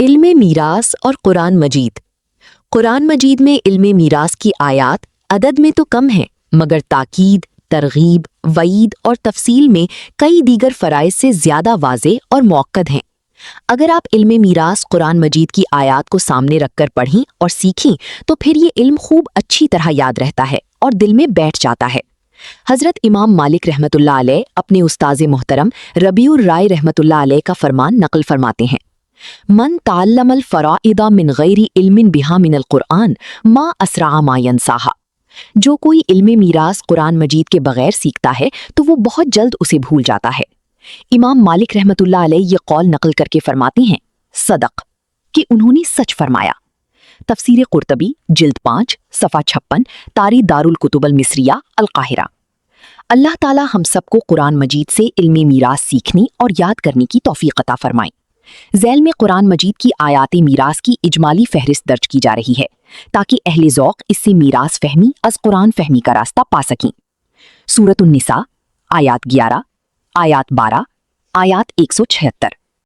علم میراث اور قرآن مجید۔ قرآن مجید میں علم میراث کی آیات عدد میں تو کم ہیں، مگر تاکید، ترغیب، وعید اور تفصیل میں کئی دیگر فرائض سے زیادہ واضح اور مؤکد ہیں۔ اگر آپ علم میراث قرآن مجید کی آیات کو سامنے رکھ کر پڑھیں اور سیکھیں تو پھر یہ علم خوب اچھی طرح یاد رہتا ہے اور دل میں بیٹھ جاتا ہے۔ حضرت امام مالک رحمۃ اللہ علیہ اپنے استاذ محترم ربیع الرائے رحمۃ اللہ علیہ کا فرمان نقل فرماتے ہیں: من تعلم الفرائض من غیر علم بها من القرآن ما اسرع ما ينساها۔ جو کوئی علم میراث قرآن مجید کے بغیر سیکھتا ہے تو وہ بہت جلد اسے بھول جاتا ہے۔ امام مالک رحمۃ اللہ علیہ یہ قول نقل کر کے فرماتے ہیں: صدق، کہ انہوں نے سچ فرمایا۔ تفسیر قرطبی جلد 5 صفحہ 56 طاری دارالکتب المصریہ القاہرہ۔ اللہ تعالی ہم سب کو قرآن مجید سے علم میراث سیکھنے اور یاد کرنے کی توفیق عطا فرمائیں۔ ذیل میں قرآن مجید کی آیات میراث کی اجمالی فہرست درج کی جا رہی ہے تاکہ اہل ذوق اس سے میراث فہمی از قرآن فہمی کا راستہ پا سکیں۔ سورۃ النساء آیات 11، آیات 12، آیات 176۔